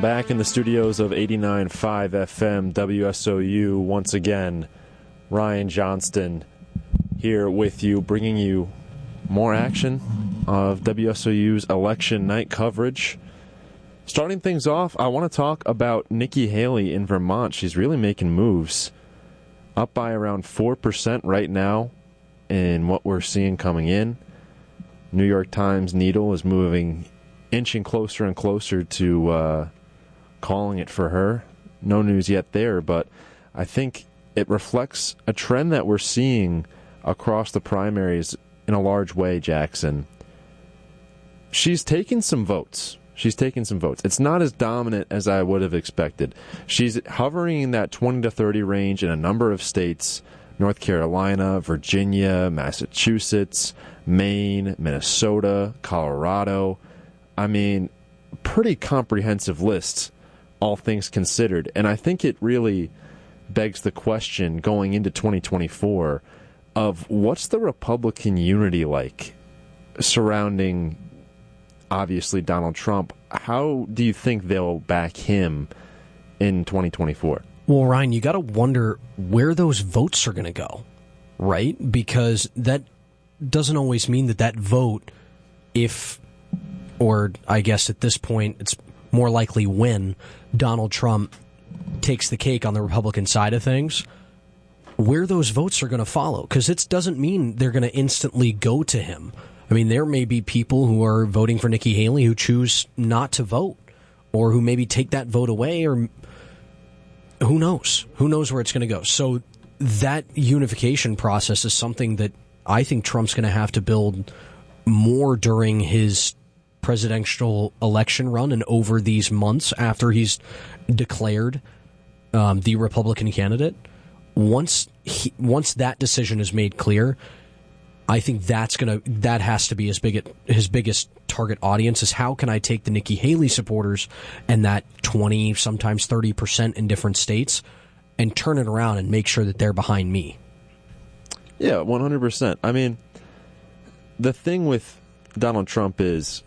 back in the studios of 89.5 FM WSOU. Once again, Ryan Johnston here with you, bringing you more action of WSOU's election night coverage. Starting things off, I want to talk about Nikki Haley in Vermont. She's really making moves, up by around 4% right now in what we're seeing coming in. New York Times needle is inching closer and closer to calling it for her. No news yet there, but I think it reflects a trend that we're seeing across the primaries in a large way, Jackson. She's taken some votes. It's not as dominant as I would have expected. She's hovering in that 20 to 30 range in a number of states: North Carolina, Virginia, Massachusetts, Maine, Minnesota, Colorado. I mean, pretty comprehensive list, all things considered. And I think it really begs the question going into 2024 of what's the Republican unity like surrounding, obviously, Donald Trump. How do you think they'll back him in 2024? Well, Ryan, you got to wonder where those votes are going to go, right? Because that doesn't always mean that vote, or I guess at this point, it's more likely when Donald Trump takes the cake on the Republican side of things, where those votes are going to follow. Because it doesn't mean they're going to instantly go to him. I mean, there may be people who are voting for Nikki Haley who choose not to vote, or who maybe take that vote away, or who knows? Who knows where it's going to go? So that unification process is something that I think Trump's going to have to build more during his presidential election run and over these months after he's declared the Republican candidate. Once that decision is made clear, I think that has to be his biggest target audience, is how can I take the Nikki Haley supporters and that 20, sometimes 30% in different states and turn it around and make sure that they're behind me. Yeah, 100%. I mean, the thing with Donald Trump is,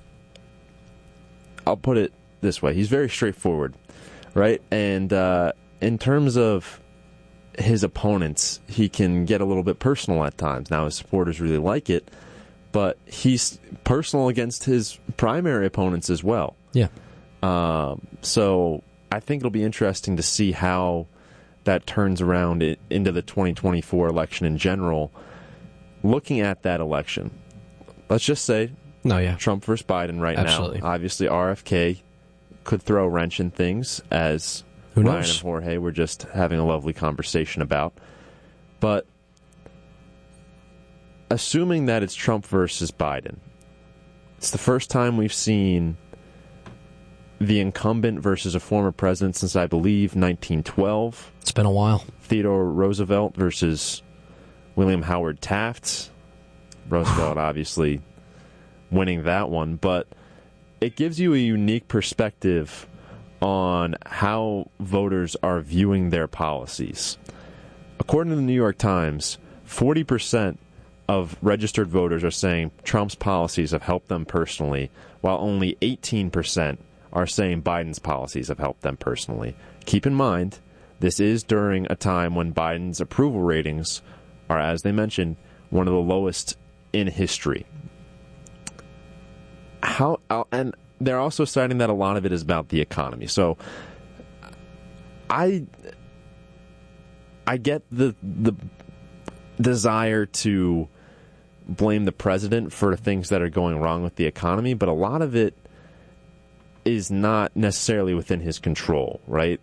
I'll put it this way, he's very straightforward, right? And in terms of his opponents, he can get a little bit personal at times. Now, his supporters really like it, but he's personal against his primary opponents as well. Yeah. So I think it'll be interesting to see how that turns around into the 2024 election in general. Looking at that election, let's just say Trump versus Biden right Absolutely. now. Obviously, RFK could throw a wrench in things, as Who knows? Ryan and Jorge were just having a lovely conversation about. But assuming that it's Trump versus Biden, it's the first time we've seen the incumbent versus a former president since, I believe, 1912. It's been a while. Theodore Roosevelt versus William Howard Taft. Roosevelt obviously winning that one, but it gives you a unique perspective on how voters are viewing their policies. According to the New York Times, 40% of registered voters are saying Trump's policies have helped them personally, while only 18% are saying Biden's policies have helped them personally. Keep in mind, this is during a time when Biden's approval ratings are, as they mentioned, one of the lowest in history. And they're also citing that a lot of it is about the economy. So I get the desire to blame the president for things that are going wrong with the economy, but a lot of it is not necessarily within his control, right?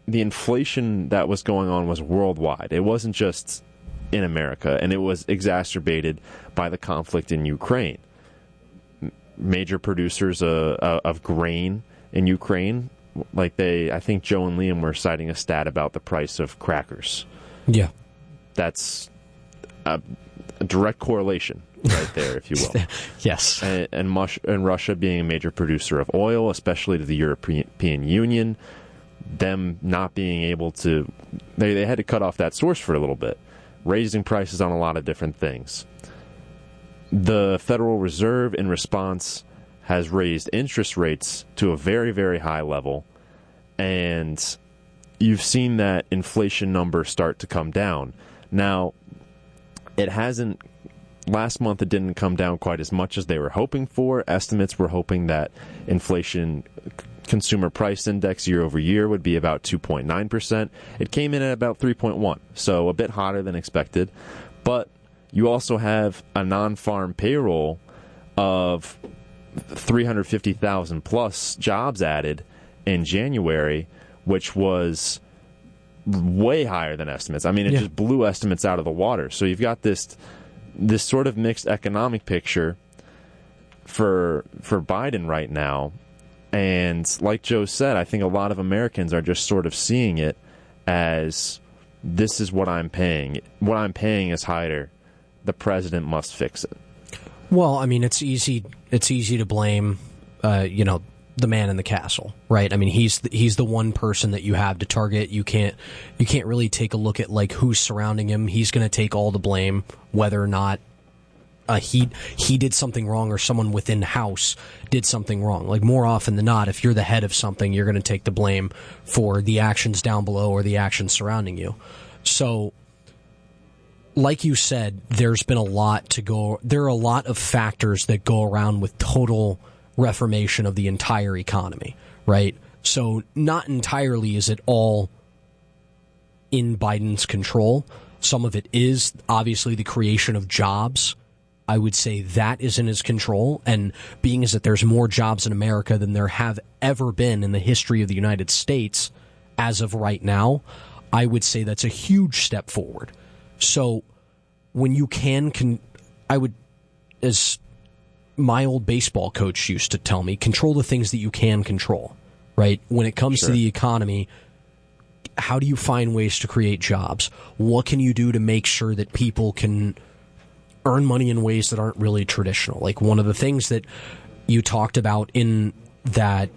The inflation that was going on was worldwide. It wasn't just in America, and it was exacerbated by the conflict in Ukraine. Major producers of grain in Ukraine, I think Joe and Liam were citing a stat about the price of crackers. Yeah. That's a direct correlation right there, if you will. Yes. And Russia being a major producer of oil, especially to the European Union, them not being able to... They had to cut off that source for a little bit, raising prices on a lot of different things. The Federal Reserve, in response, has raised interest rates to a very, very high level, And you've seen that inflation number start to come down. Now, it hasn't. Last month, it didn't come down quite as much as they were hoping for. Estimates were hoping that inflation consumer price index year over year would be about 2.9%. It came in at about 3.1, so a bit hotter than expected. But you also have a non-farm payroll of 350,000 plus jobs added in January, which was way higher than estimates. I mean, it just blew estimates out of the water. So you've got this sort of mixed economic picture for Biden right now. And like Joe said, I think a lot of Americans are just sort of seeing it as, this is what I'm paying. What I'm paying is higher. The president must fix it. Well, I mean, it's easy to blame, the man in the castle, right? I mean, he's the one person that you have to target. You can't really take a look at like who's surrounding him. He's going to take all the blame, whether or not he did something wrong or someone within house did something wrong. Like more often than not, if you're the head of something, you're going to take the blame for the actions down below or the actions surrounding you. So, like you said, there are a lot of factors that go around with total reformation of the entire economy, right? So not entirely is it all in Biden's control. Some of it is obviously the creation of jobs. I would say that is in his control, and being as that there's more jobs in America than there have ever been in the history of the United States as of right now, I would say that's a huge step forward. So when you as my old baseball coach used to tell me, control the things that you can control, right? When it comes to the economy, how do you find ways to create jobs? What can you do to make sure that people can earn money in ways that aren't really traditional? Like one of the things that you talked about in that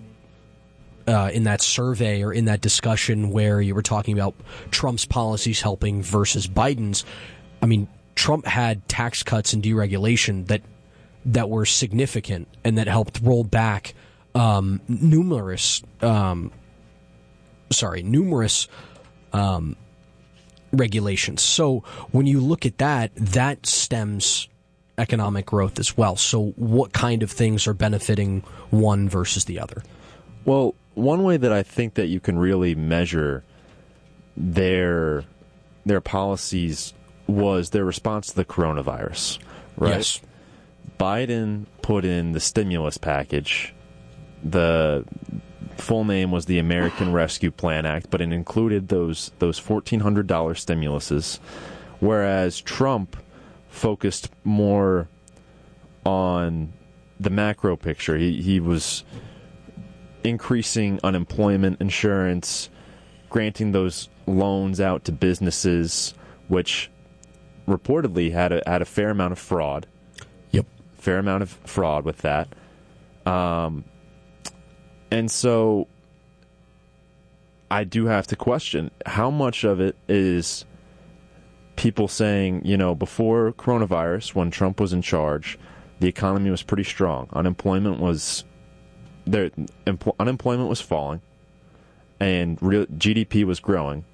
survey or in that discussion where you were talking about Trump's policies helping versus Biden's, I mean, Trump had tax cuts and deregulation that were significant and that helped roll back numerous regulations. So when you look at that stems economic growth as well. So what kind of things are benefiting one versus the other? Well, one way that I think that you can really measure their policies was their response to the coronavirus, right? Yes. Biden put in the stimulus package. The full name was the American Rescue Plan Act, but it included those $1,400 stimuluses, whereas Trump focused more on the macro picture. He was increasing unemployment insurance, granting those loans out to businesses, which reportedly had a fair amount of fraud. Yep. Fair amount of fraud with that. And so I do have to question how much of it is people saying, before coronavirus, when Trump was in charge, the economy was pretty strong. Unemployment was falling, and GDP was growing.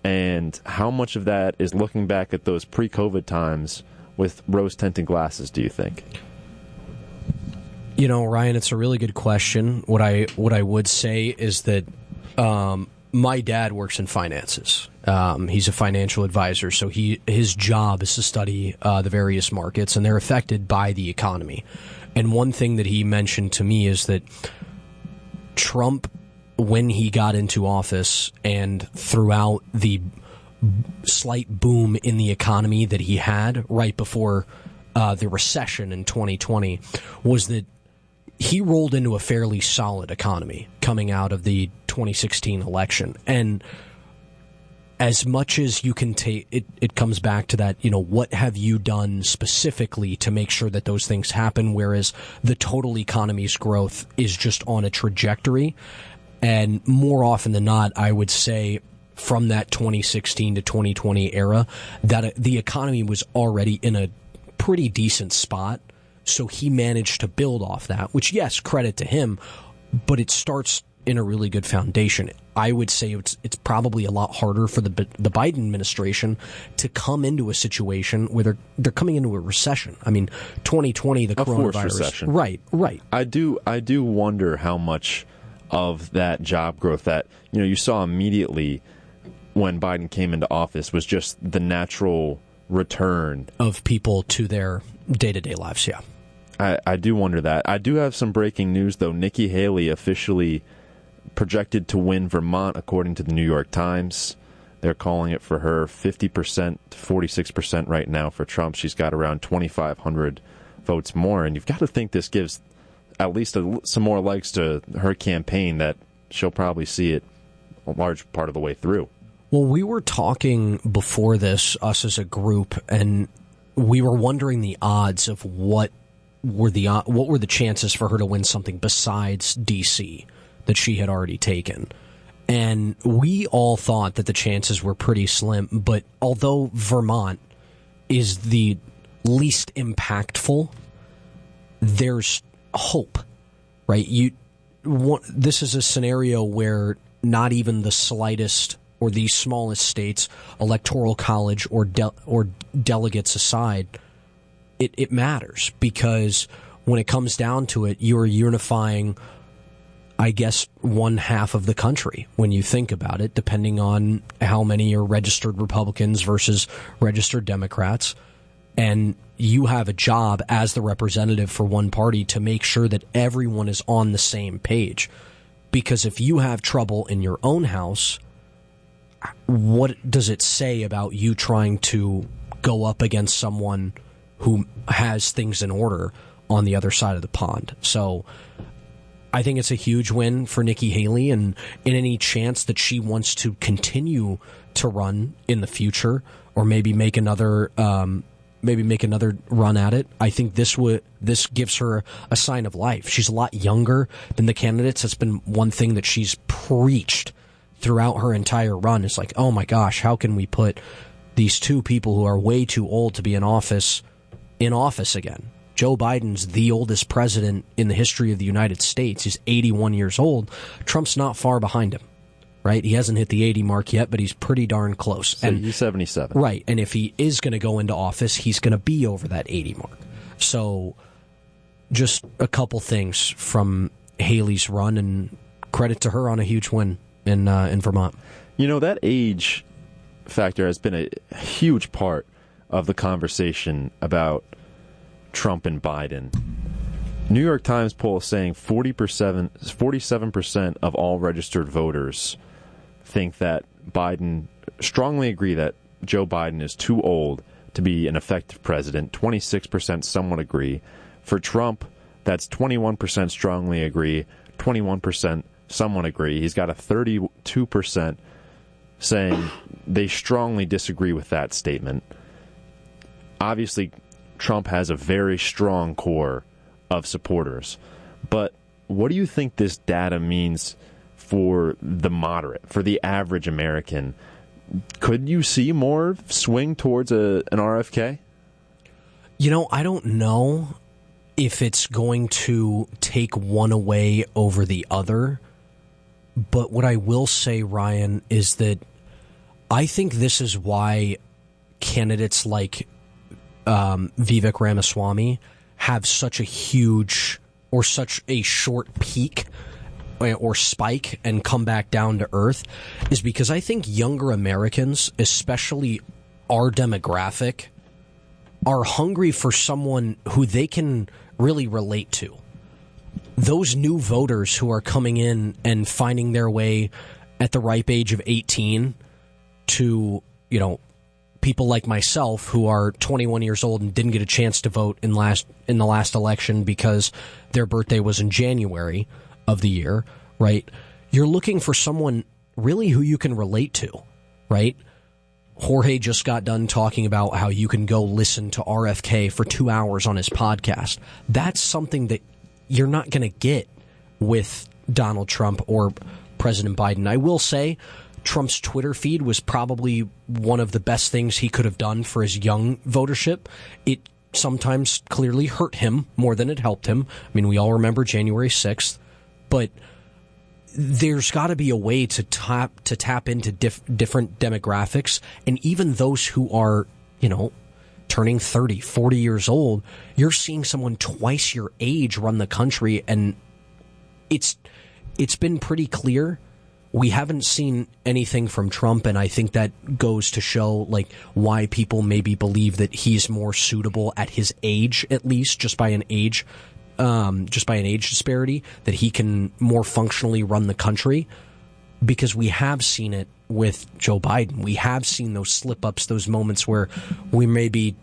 And how much of that is looking back at those pre-COVID times with rose-tinted glasses, do you think? Ryan, it's a really good question. What I would say is that my dad works in finances. He's a financial advisor, so his job is to study the various markets, and they're affected by the economy. And one thing that he mentioned to me is that Trump, when he got into office and throughout the slight boom in the economy that he had right before the recession in 2020, was that he rolled into a fairly solid economy coming out of the 2016 election. And as much as you can take it comes back to that, what have you done specifically to make sure that those things happen, whereas the total economy's growth is just on a trajectory. And more often than not, I would say from that 2016 to 2020 era, that the economy was already in a pretty decent spot. So he managed to build off that, which, yes, credit to him, but it starts in a really good foundation. I would say it's probably a lot harder for the Biden administration to come into a situation where they're coming into a recession. I mean, 2020, the coronavirus recession. Right. I do wonder how much of that job growth that you saw immediately when Biden came into office was just the natural return of people to their day-to-day lives. Yeah. I do wonder that. I do have some breaking news, though. Nikki Haley officially projected to win Vermont, according to the New York Times. They're calling it for her 50% to 46% right now for Trump. She's got around 2,500 votes more. And you've got to think this gives at least some more legs to her campaign, that she'll probably see it a large part of the way through. Well, we were talking before this, us as a group, and we were wondering the odds of what were the chances for her to win something besides D.C. that she had already taken. And we all thought that the chances were pretty slim, but although Vermont is the least impactful, there's hope, right? This is a scenario where not even the slightest or the smallest states, electoral college or delegates aside, it matters, because when it comes down to it, you're unifying, I guess, one half of the country when you think about it, depending on how many are registered Republicans versus registered Democrats. And you have a job as the representative for one party to make sure that everyone is on the same page. Because if you have trouble in your own house, what does it say about you trying to go up against someone who has things in order on the other side of the pond? So I think it's a huge win for Nikki Haley, and in any chance that she wants to continue to run in the future, or maybe make another run at it, I think this gives her a sign of life. She's a lot younger than the candidates. That's been one thing that she's preached throughout her entire run. It's like, oh my gosh, how can we put these two people who are way too old to be in office again? Joe Biden's the oldest president in the history of the United States. He's 81 years old. Trump's not far behind him, right? He hasn't hit the 80 mark yet, but he's pretty darn close. So he's 77. Right, and if he is going to go into office, he's going to be over that 80 mark. So just a couple things from Haley's run, and credit to her on a huge win in Vermont. That age factor has been a huge part of the conversation about Trump and Biden. New York Times poll saying 47% of all registered voters think that strongly agree that Joe Biden is too old to be an effective president. 26% somewhat agree. For Trump, that's 21% strongly agree, 21% somewhat agree. He's got a 32% saying they strongly disagree with that statement. Obviously, Trump has a very strong core of supporters. But what do you think this data means for the moderate, for the average American? Could you see more swing towards an RFK? I don't know if it's going to take one away over the other. But what I will say, Ryan, is that I think this is why candidates like Vivek Ramaswamy have such a huge or such a short peak or spike and come back down to earth, is because I think younger Americans, especially our demographic, are hungry for someone who they can really relate to. Those new voters who are coming in and finding their way at the ripe age of 18 to, people like myself who are 21 years old and didn't get a chance to vote in the last election because their birthday was in January of the year, right? You're looking for someone really who you can relate to, right? Jorge just got done talking about how you can go listen to RFK for 2 hours on his podcast. That's something that you're not going to get with Donald Trump or President Biden. I will say Trump's Twitter feed was probably one of the best things he could have done for his young votership. It sometimes clearly hurt him more than it helped him. I mean, we all remember January 6th, but there's got to be a way to tap into different demographics, and even those who are, turning 30, 40 years old. You're seeing someone twice your age run the country, and it's been pretty clear. We haven't seen anything from Trump, and I think that goes to show why people maybe believe that he's more suitable at his age, at least just by an age disparity, that he can more functionally run the country, because we have seen it with Joe Biden. We have seen those slip-ups, those moments where we maybe,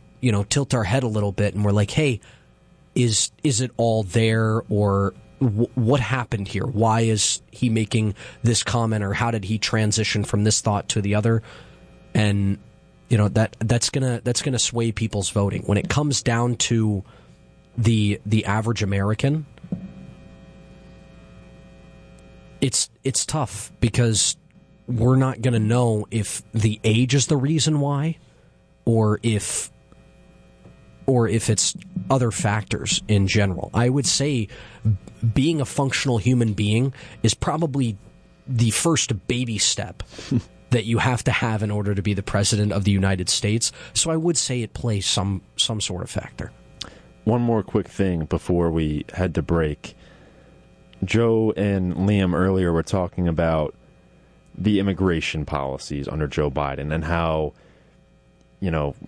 tilt our head a little bit and we're like, hey, is it all there, or what happened here? Why is he making this comment, or how did he transition from this thought to the other? And, that's gonna sway people's voting. When it comes down to the average American, it's tough, because we're not going to know if the age is the reason why, or if it's other factors in general. I would say being a functional human being is probably the first baby step that you have to have in order to be the president of the United States. So I would say it plays some sort of factor. One more quick thing before we head to break. Joe and Liam earlier were talking about the immigration policies under Joe Biden and how,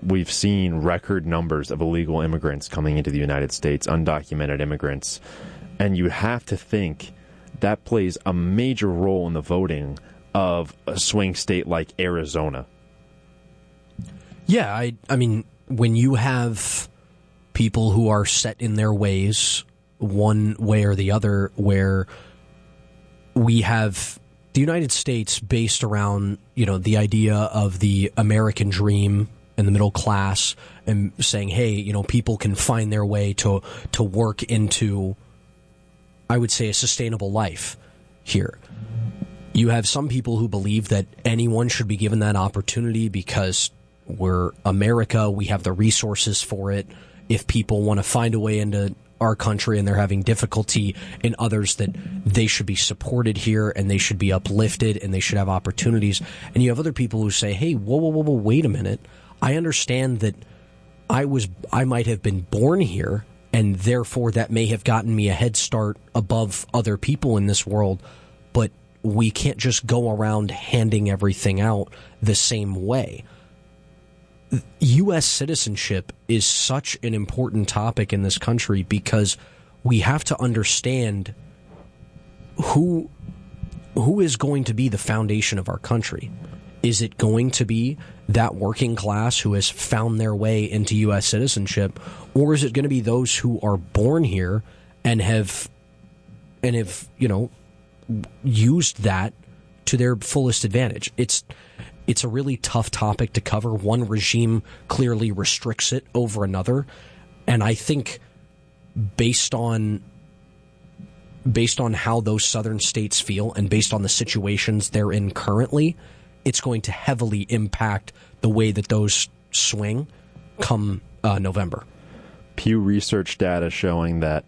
we've seen record numbers of illegal immigrants coming into the United States, undocumented immigrants. And you have to think that plays a major role in the voting of a swing state like Arizona. Yeah, I mean, when you have people who are set in their ways, one way or the other, where we have the United States based around, the idea of the American dream and the middle class, and saying, hey, people can find their way to work into, I would say, a sustainable life here. You have some people who believe that anyone should be given that opportunity because we're America, we have the resources for it. If people want to find a way into our country and they're having difficulty in others, that they should be supported here and they should be uplifted and they should have opportunities. And you have other people who say, hey, whoa, wait a minute. I understand that I might have been born here, and therefore that may have gotten me a head start above other people in this world, but we can't just go around handing everything out the same way. U.S. citizenship is such an important topic in this country, because we have to understand who is going to be the foundation of our country. Is it going to be that working class who has found their way into U.S. citizenship, or is it going to be those who are born here and have used that to their fullest advantage? It's a really tough topic to cover. One regime clearly restricts it over another, and I think based on how those southern states feel and based on the situations they're in currently, it's going to heavily impact the way that those swing come November. Pew Research data showing that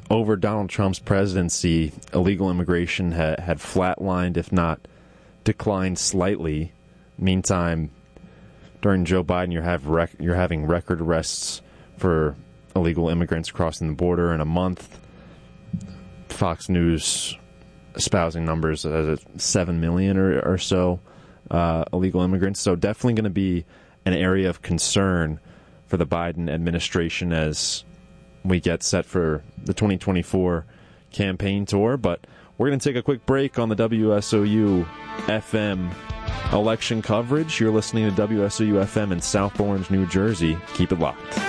over Donald Trump's presidency, illegal immigration had flatlined, if not declined slightly. Meantime, during Joe Biden, you're having record arrests for illegal immigrants crossing the border in a month. Fox News espousing numbers as 7 million or so illegal immigrants. So definitely going to be an area of concern for the Biden administration as we get set for the 2024 campaign tour. But we're going to take a quick break on the WSOU FM election coverage. You're listening to WSOU FM in South Orange, New Jersey. Keep it locked.